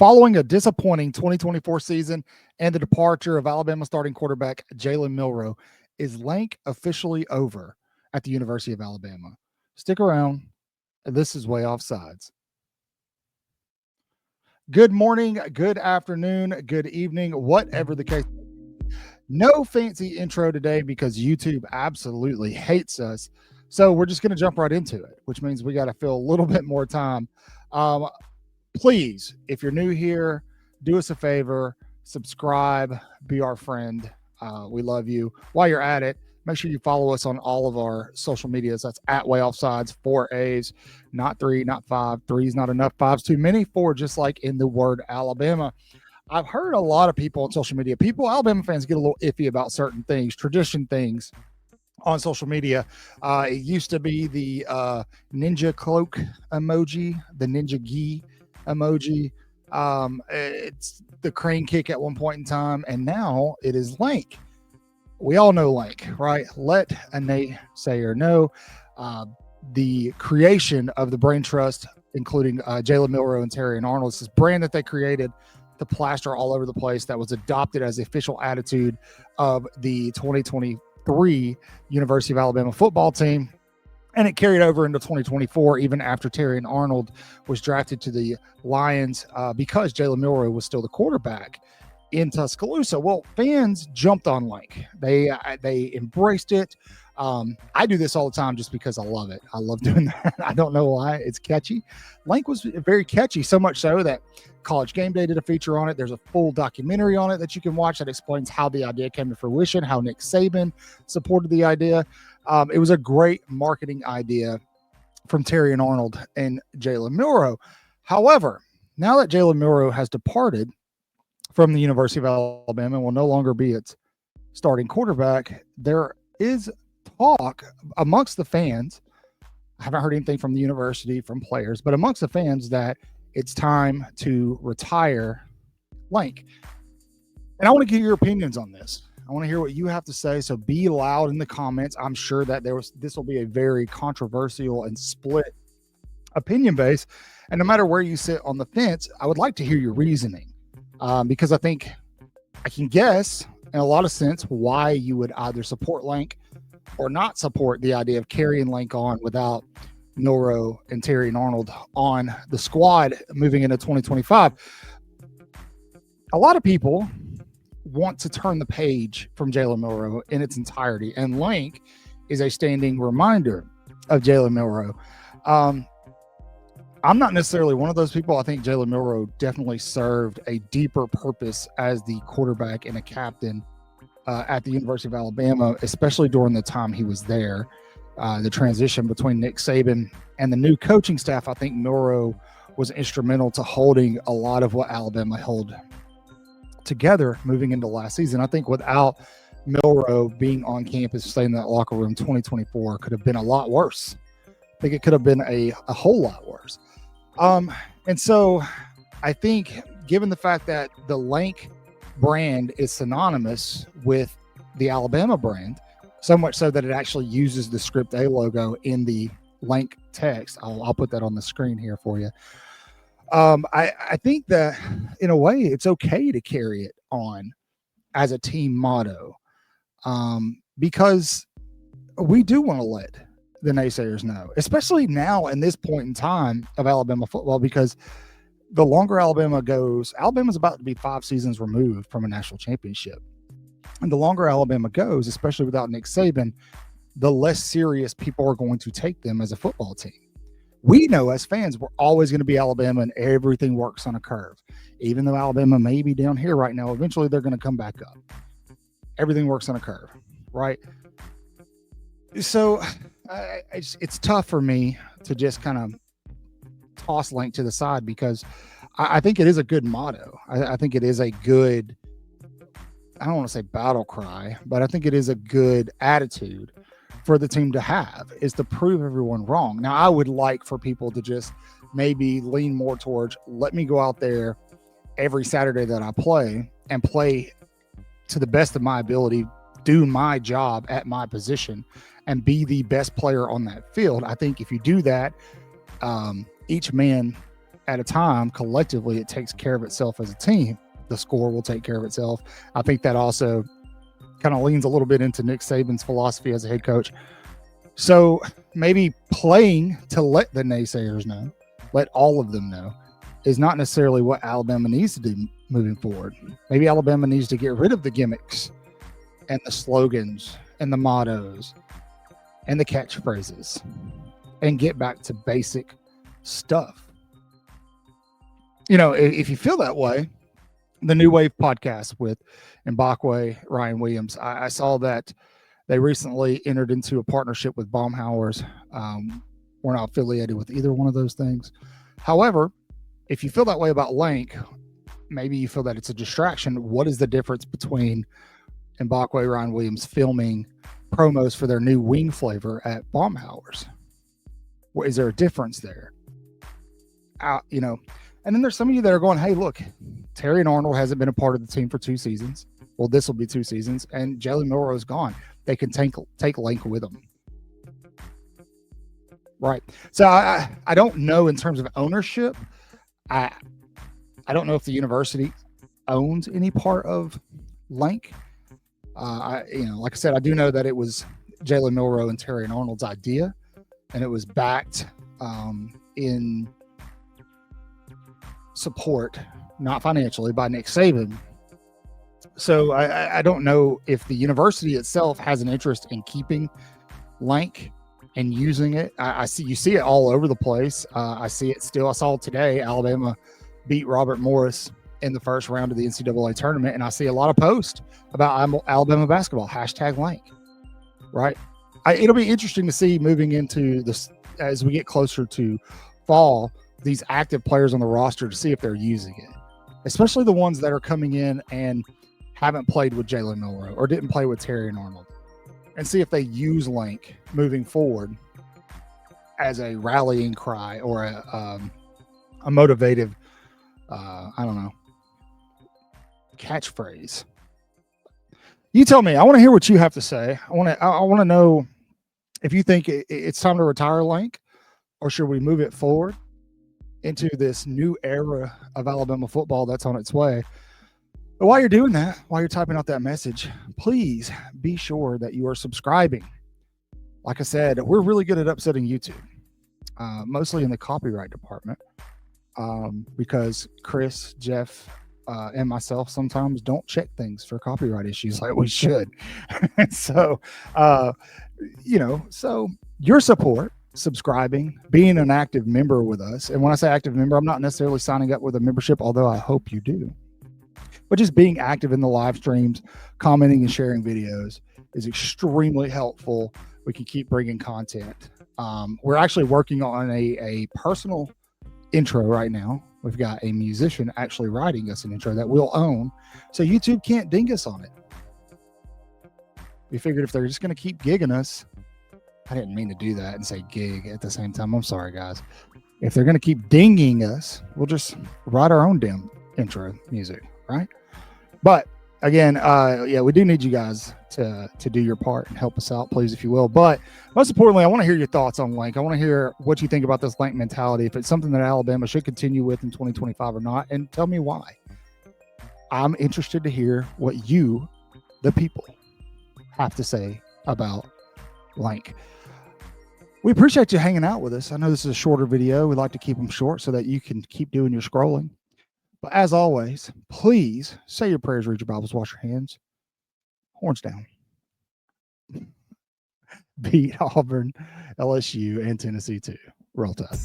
Following a disappointing 2024 season and the departure of Alabama starting quarterback Jalen Milroe, is LANK officially over at the University of Alabama? Stick around. This is Way Offsides. Good morning, good afternoon, good evening, whatever the case. No fancy intro today because YouTube absolutely hates us. So we're just going to jump right into it, which means we got to fill a little bit more time. Please, if you're new here, do us a favor, subscribe, be our friend. We love you. While you're at it, make sure you follow us on all of our social medias. That's at Way Offsides, 4 A's, not 3, not 5. 3 is not enough, 5's too many, 4 just like in the word Alabama. I've heard a lot of people on social media, Alabama fans get a little iffy about certain things, tradition things on social media. It used to be the ninja cloak emoji, the ninja gi emoji. It's the crane kick at one point in time, and now it is LANK. We all know LANK, right? Let a naysayer know. The creation of the brain trust, including Jalen Milroe and Terry and Arnold, this brand that they created to plaster all over the place, that was adopted as the official attitude of the 2023 University of Alabama football team. And it carried over into 2024, even after Terry and Arnold was drafted to the Lions because Jalen Milroe was still the quarterback in Tuscaloosa. Well, fans jumped on LANK. They embraced it. I do this all the time just because I love it. I love doing that. I don't know why. It's catchy. LANK was very catchy, so much so that College Game Day did a feature on it. There's a full documentary on it that you can watch that explains how the idea came to fruition, how Nick Saban supported the idea. It was a great marketing idea from Terry and Arnold and Jalen Milroe. However, now that Jalen Milroe has departed from the University of Alabama and will no longer be its starting quarterback, there is talk amongst the fans. I haven't heard anything from the university, from players, but amongst the fans that it's time to retire LANK. And I want to get your opinions on this. I want to hear what you have to say, so be loud in the comments. I'm sure that this will be a very controversial and split opinion base, and no matter where you sit on the fence, I would like to hear your reasoning, because I think I can guess in a lot of sense why you would either support LANK or not support the idea of carrying LANK on without Milroe and Terry and Arnold on the squad moving into 2025. A lot of people want to turn the page from Jalen Milroe in its entirety, and LANK is a standing reminder of Jalen Milroe. I'm not necessarily one of those people. I think Jalen Milroe definitely served a deeper purpose as the quarterback and a captain at the University of Alabama, especially during the time he was there. The transition between Nick Saban and the new coaching staff, I think Milroe was instrumental to holding a lot of what Alabama held together moving into last season. I think without Milroe being on campus, staying in that locker room, 2024 could have been a lot worse. I think it could have been a whole lot worse. And so I think, given the fact that the LANK brand is synonymous with the Alabama brand, so much so that it actually uses the Script A logo in the LANK text. I'll put that on the screen here for you. I think that in a way it's okay to carry it on as a team motto, because we do want to let the naysayers know, especially now in this point in time of Alabama football, because the longer Alabama goes, Alabama's about to be 5 seasons removed from a national championship. And the longer Alabama goes, especially without Nick Saban, the less serious people are going to take them as a football team. We know as fans, we're always going to be Alabama, and everything works on a curve. Even though Alabama may be down here right now, eventually they're going to come back up. Everything works on a curve, right? So it's tough for me to just kind of toss LANK to the side, because I think it is a good motto. I think it is a good, I don't want to say battle cry, but I think it is a good attitude for the team to have, is to prove everyone wrong. Now, I would like for people to just maybe lean more towards, let me go out there every Saturday that I play and play to the best of my ability, do my job at my position, and be the best player on that field. I think if you do that, each man at a time, collectively, it takes care of itself as a team. The score will take care of itself. I think that also kind of leans a little bit into Nick Saban's philosophy as a head coach. So maybe playing to let the naysayers know, let all of them know, is not necessarily what Alabama needs to do moving forward. Maybe Alabama needs to get rid of the gimmicks and the slogans and the mottos and the catchphrases and get back to basic stuff. You know, if you feel that way, the New Wave podcast with Mbakwe, Ryan Williams, I saw that they recently entered into a partnership with Baumhauer's. We're not affiliated with either one of those things. However, if you feel that way about LANK, maybe you feel that it's a distraction. What is the difference between Mbakwe, Ryan Williams filming promos for their new wing flavor at Baumhauer's? Is there a difference there? You know, and then there's some of you that are going, hey, look, Terry and Arnold hasn't been a part of the team for 2 seasons. Well, this will be 2 seasons, and Jalen Milroe is gone. They can take LANK with them. Right. So I don't know in terms of ownership. I don't know if the university owns any part of LANK. Like I said, I do know that it was Jalen Milroe and Terry and Arnold's idea, and it was backed in support, not financially, by Nick Saban. So I don't know if the university itself has an interest in keeping LANK and using it. You see it all over the place. I see it still. I saw today Alabama beat Robert Morris in the first round of the NCAA tournament, and I see a lot of posts about Alabama basketball, #LANK, right? It'll be interesting to see moving into this as we get closer to fall, these active players on the roster, to see if they're using it, especially the ones that are coming in and haven't played with Jalen Milroe or didn't play with Terry and Arnold, and see if they use LANK moving forward as a rallying cry or a motivative, catchphrase. You tell me. I want to hear what you have to say. I want to know if you think it's time to retire LANK, or should we move it forward into this new era of Alabama football that's on its way. But while you're doing that, while you're typing out that message, please be sure that you are subscribing. Like I said, we're really good at upsetting YouTube, mostly in the copyright department, because Chris, Jeff, and myself sometimes don't check things for copyright issues like we should. So your support, subscribing, being an active member with us. And when I say active member, I'm not necessarily signing up with a membership, although I hope you do. But just being active in the live streams, commenting and sharing videos is extremely helpful. We can keep bringing content. We're actually working on a personal intro right now. We've got a musician actually writing us an intro that we'll own, so YouTube can't ding us on it. We figured if they're just going to keep gigging us, I didn't mean to do that and say gig at the same time. I'm sorry, guys. If they're going to keep dinging us, we'll just write our own damn intro music, right? But again, we do need you guys to do your part and help us out, please, if you will. But most importantly, I want to hear your thoughts on LANK. I want to hear what you think about this LANK mentality, if it's something that Alabama should continue with in 2025 or not, and tell me why. I'm interested to hear what you, the people, have to say about LANK. We appreciate you hanging out with us. I know this is a shorter video. We like to keep them short so that you can keep doing your scrolling. But as always, please say your prayers, read your Bibles, wash your hands. Horns down. Beat Auburn, LSU, and Tennessee too. Roll Tide.